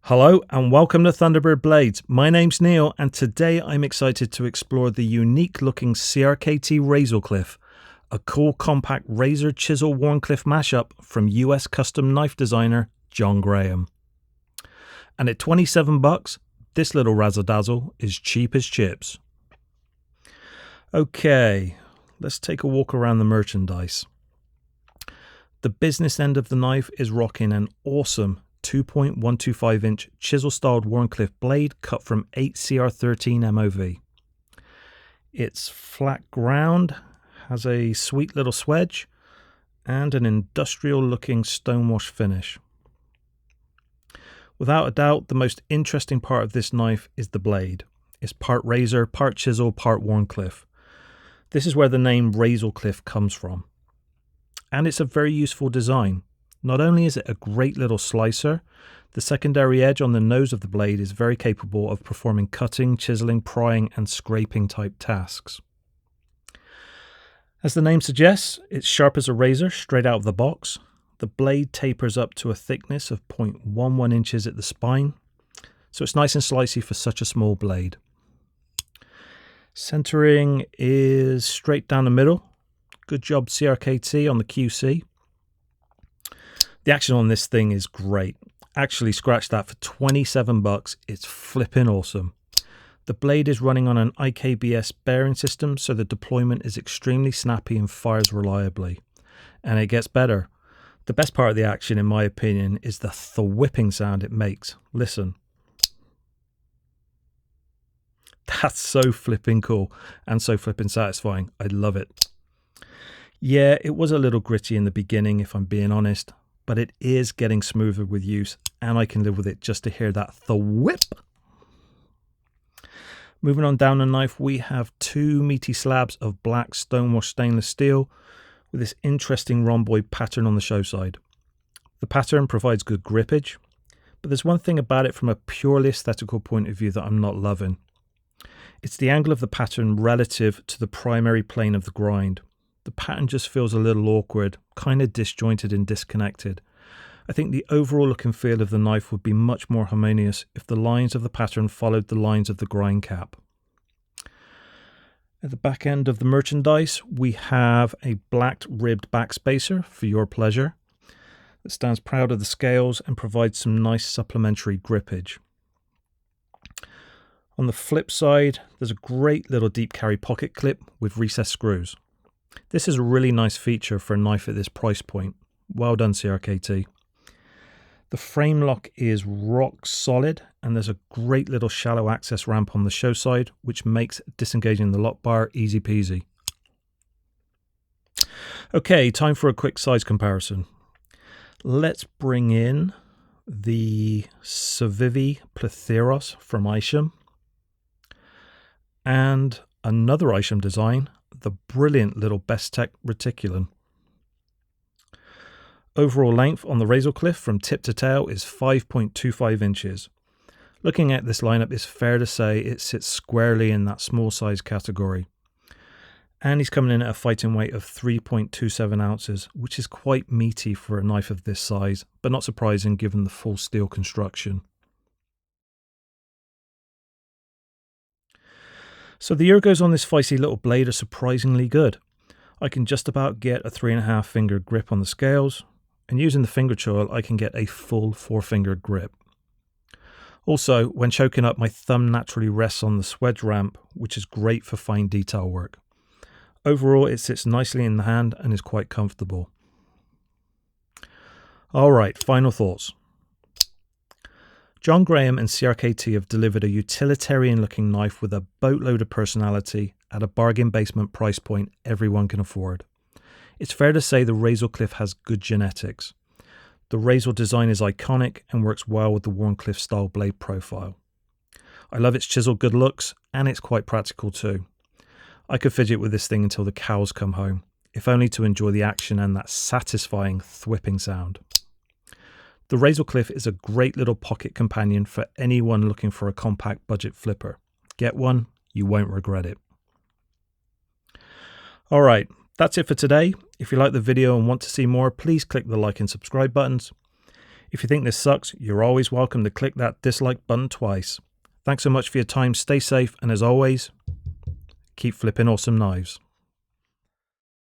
Hello and welcome to Thunderbird Blades. My name's Neil and today I'm excited to explore the unique looking CRKT Razelcliffe, a cool compact razor chisel Warncliffe mashup from US custom knife designer Jon Graham. And at $27, this little razzle dazzle is cheap as chips. Okay, let's take a walk around the merchandise. The business end of the knife is rocking an awesome 2.125 inch chisel styled Warncliffe blade cut from 8 CR13 MOV. It's flat ground, has a sweet little swedge, and an industrial looking stonewash finish. Without a doubt, the most interesting part of this knife is the blade. It's part razor, part chisel, part Warncliffe. This is where the name Razelcliffe comes from. And it's a very useful design. Not only is it a great little slicer, the secondary edge on the nose of the blade is very capable of performing cutting, chiseling, prying, and scraping type tasks. As the name suggests, it's sharp as a razor straight out of the box. The blade tapers up to a thickness of 0.11 inches at the spine, so it's nice and slicey for such a small blade. Centering is straight down the middle. Good job CRKT on the QC. The action on this thing is great. Actually, scratch that, for $27, it's flipping awesome. The blade is running on an IKBS bearing system, so the deployment is extremely snappy and fires reliably. And it gets better. The best part of the action, in my opinion, is the whipping sound it makes. Listen. That's so flipping cool and so flipping satisfying. I love it. Yeah, it was a little gritty in the beginning, if I'm being honest. But it is getting smoother with use, and I can live with it just to hear that whip. Moving on down the knife, we have two meaty slabs of black stonewash stainless steel with this interesting rhomboid pattern on the show side. The pattern provides good grippage, but there's one thing about it from a purely aesthetical point of view that I'm not loving. It's the angle of the pattern relative to the primary plane of the grind. The pattern just feels a little awkward, kind of disjointed and disconnected. I think the overall look and feel of the knife would be much more harmonious if the lines of the pattern followed the lines of the grind cap. At the back end of the merchandise, we have a black ribbed backspacer for your pleasure that stands proud of the scales and provides some nice supplementary grippage. On the flip side, there's a great little deep carry pocket clip with recessed screws. This is a really nice feature for a knife at this price point. Well done, CRKT. The frame lock is rock solid, and there's a great little shallow access ramp on the show side, which makes disengaging the lock bar easy peasy. Okay, time for a quick size comparison. Let's bring in the Civivi Pletheros from Isham and another Isham design, the brilliant little Bestech Reticulum. Overall length on the Razelcliffe from tip to tail is 5.25 inches. Looking at this lineup, it's fair to say it sits squarely in that small size category. And he's coming in at a fighting weight of 3.27 ounces, which is quite meaty for a knife of this size, but not surprising given the full steel construction. So the ergos on this feisty little blade are surprisingly good. I can just about get a 3.5 finger grip on the scales, and using the finger choil I can get a full 4-finger grip. Also, when choking up, my thumb naturally rests on the swedge ramp, which is great for fine detail work. Overall, it sits nicely in the hand and is quite comfortable. Alright, final thoughts. Jon Graham and CRKT have delivered a utilitarian-looking knife with a boatload of personality at a bargain basement price point everyone can afford. It's fair to say the Razelcliffe has good genetics. The Razel design is iconic and works well with the Warncliffe style blade profile. I love its chiseled good looks, and it's quite practical too. I could fidget with this thing until the cows come home, if only to enjoy the action and that satisfying thwipping sound. The Razelcliffe is a great little pocket companion for anyone looking for a compact budget flipper. Get one, you won't regret it. Alright, that's it for today. If you like the video and want to see more, please click the like and subscribe buttons. If you think this sucks, you're always welcome to click that dislike button twice. Thanks so much for your time, stay safe, and as always, keep flipping awesome knives.